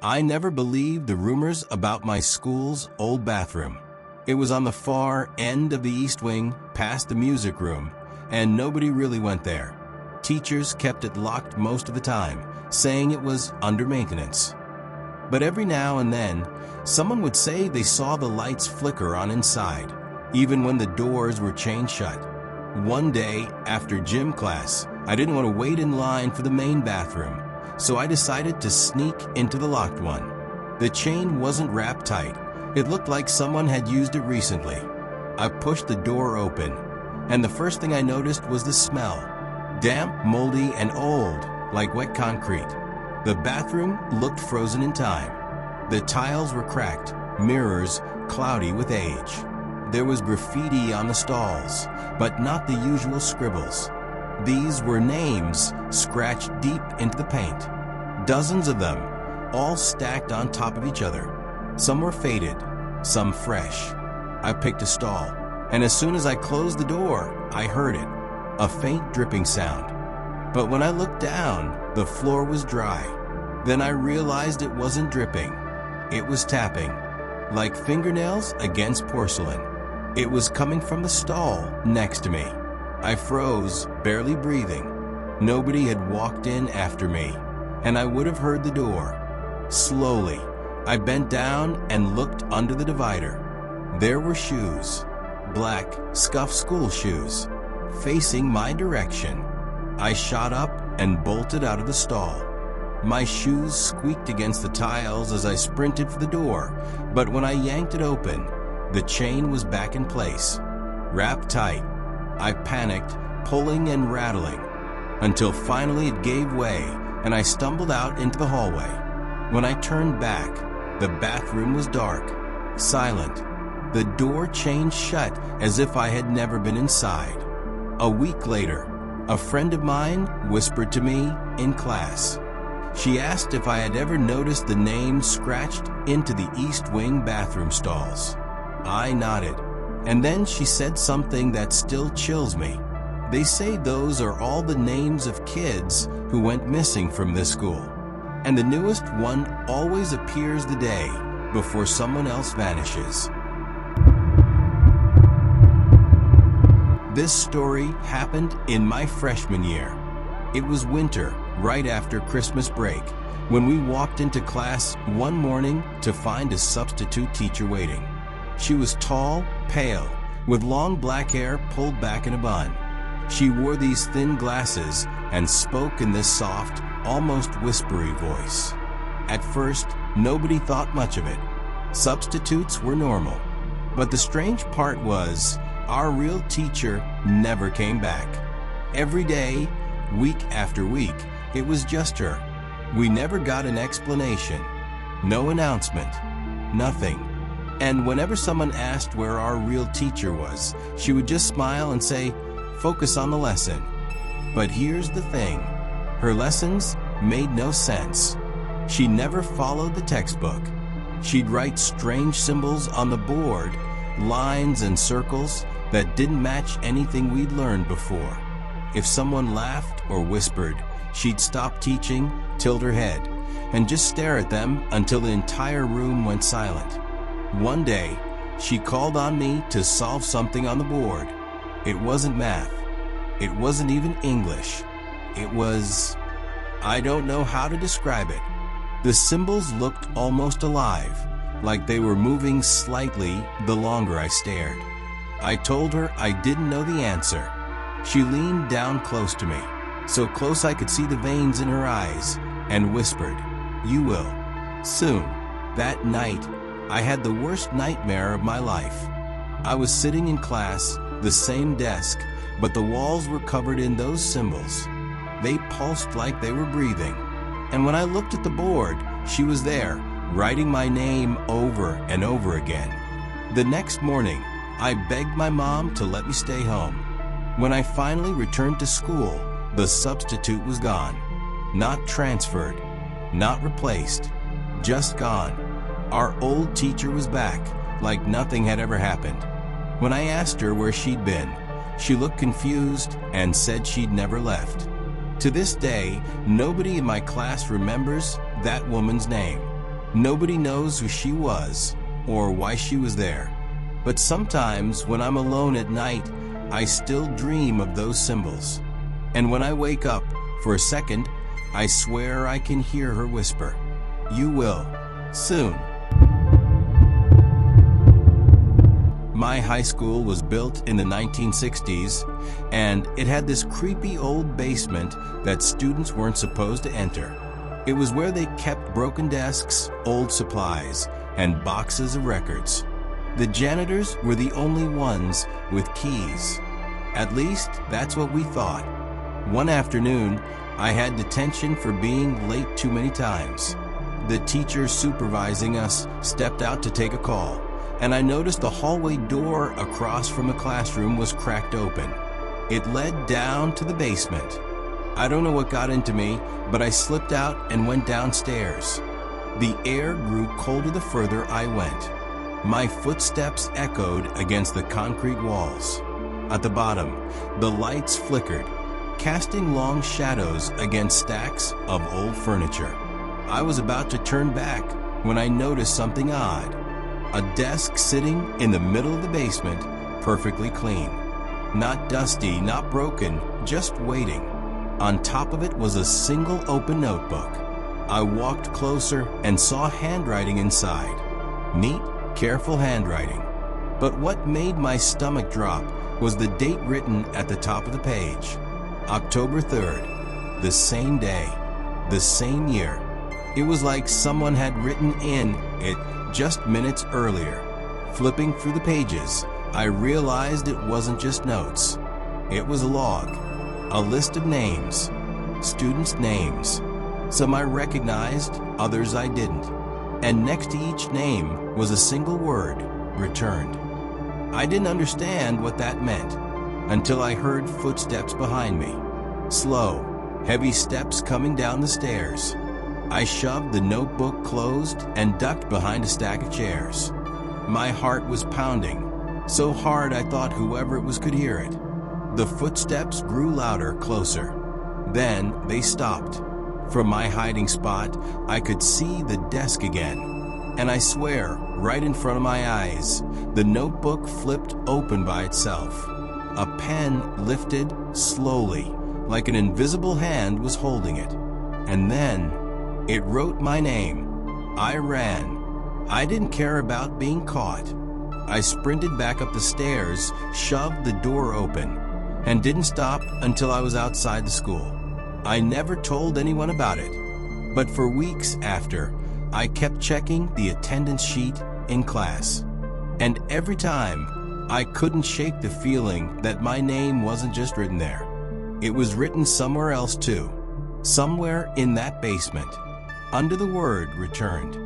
I never believed the rumors about my school's old bathroom. It was on the far end of the East Wing, past the music room, and nobody really went there. Teachers kept it locked most of the time, saying it was under maintenance. But every now and then, someone would say they saw the lights flicker on inside, even when the doors were chained shut. One day, after gym class, I didn't want to wait in line for the main bathroom, so I decided to sneak into the locked one. The chain wasn't wrapped tight. It looked like someone had used it recently. I pushed the door open, and the first thing I noticed was the smell. Damp, moldy, and old, like wet concrete. The bathroom looked frozen in time. The tiles were cracked, mirrors cloudy with age. There was graffiti on the stalls, but not the usual scribbles. These were names scratched deep into the paint. Dozens of them, all stacked on top of each other. Some were faded, some fresh. I picked a stall, and as soon as I closed the door, I heard it, a faint dripping sound. But when I looked down, the floor was dry. Then I realized it wasn't dripping. It was tapping, like fingernails against porcelain. It was coming from the stall next to me. I froze, barely breathing. Nobody had walked in after me, and I would have heard the door. Slowly, I bent down and looked under the divider. There were shoes, black, scuffed school shoes, facing my direction. I shot up and bolted out of the stall. My shoes squeaked against the tiles as I sprinted for the door, but when I yanked it open, the chain was back in place, wrapped tight. I panicked, pulling and rattling, until finally it gave way and I stumbled out into the hallway. When I turned back, the bathroom was dark, silent. The door chained shut as if I had never been inside. A week later, a friend of mine whispered to me in class. She asked if I had ever noticed the name scratched into the East Wing bathroom stalls. I nodded, and then she said something that still chills me. They say those are all the names of kids who went missing from this school, and the newest one always appears the day before someone else vanishes. This story happened in my freshman year. It was winter, right after Christmas break, when we walked into class one morning to find a substitute teacher waiting. She was tall, pale, with long black hair pulled back in a bun. She wore these thin glasses and spoke in this soft, almost whispery voice. At first, nobody thought much of it. Substitutes were normal. But the strange part was, our real teacher never came back. Every day, week after week, it was just her. We never got an explanation. No announcement. Nothing. And whenever someone asked where our real teacher was, she would just smile and say, "Focus on the lesson." But here's the thing. Her lessons made no sense. She never followed the textbook. She'd write strange symbols on the board, lines and circles that didn't match anything we'd learned before. If someone laughed or whispered, she'd stop teaching, tilt her head, and just stare at them until the entire room went silent. One day, she called on me to solve something on the board. It wasn't math. It wasn't even English. It was... I don't know how to describe it. The symbols looked almost alive, like they were moving slightly the longer I stared. I told her I didn't know the answer. She leaned down close to me, so close I could see the veins in her eyes, and whispered, "You will. Soon." That night, I had the worst nightmare of my life. I was sitting in class, the same desk, but the walls were covered in those symbols. They pulsed like they were breathing. And when I looked at the board, she was there, writing my name over and over again. The next morning, I begged my mom to let me stay home. When I finally returned to school, the substitute was gone. Not transferred, not replaced, just gone. Our old teacher was back, like nothing had ever happened. When I asked her where she'd been, she looked confused and said she'd never left. To this day, nobody in my class remembers that woman's name. Nobody knows who she was or why she was there. But sometimes when I'm alone at night, I still dream of those symbols. And when I wake up, for a second, I swear I can hear her whisper, "You will, soon." My high school was built in the 1960s, and it had this creepy old basement that students weren't supposed to enter. It was where they kept broken desks, old supplies, and boxes of records. The janitors were the only ones with keys. At least, that's what we thought. One afternoon, I had detention for being late too many times. The teacher supervising us stepped out to take a call, and I noticed the hallway door across from the classroom was cracked open. It led down to the basement. I don't know what got into me, but I slipped out and went downstairs. The air grew colder the further I went. My footsteps echoed against the concrete walls. At the bottom, the lights flickered, casting long shadows against stacks of old furniture. I was about to turn back when I noticed something odd. A desk sitting in the middle of the basement, perfectly clean. Not dusty, not broken, just waiting. On top of it was a single open notebook. I walked closer and saw handwriting inside. Neat, careful handwriting. But what made my stomach drop was the date written at the top of the page. October 3rd, the same day, the same year. It was like someone had written in it just minutes earlier. Flipping through the pages, I realized it wasn't just notes. It was a log, a list of names, students' names. Some I recognized, others I didn't. And next to each name was a single word, returned. I didn't understand what that meant until I heard footsteps behind me. Slow, heavy steps coming down the stairs. I shoved the notebook closed and ducked behind a stack of chairs. My heart was pounding, so hard I thought whoever it was could hear it. The footsteps grew louder, closer. Then they stopped. From my hiding spot, I could see the desk again. And I swear, right in front of my eyes, the notebook flipped open by itself. A pen lifted slowly, like an invisible hand was holding it. And then it wrote my name. I ran. I didn't care about being caught. I sprinted back up the stairs, shoved the door open, and didn't stop until I was outside the school. I never told anyone about it, but for weeks after, I kept checking the attendance sheet in class. And every time, I couldn't shake the feeling that my name wasn't just written there. It was written somewhere else too, somewhere in that basement, under the word returned.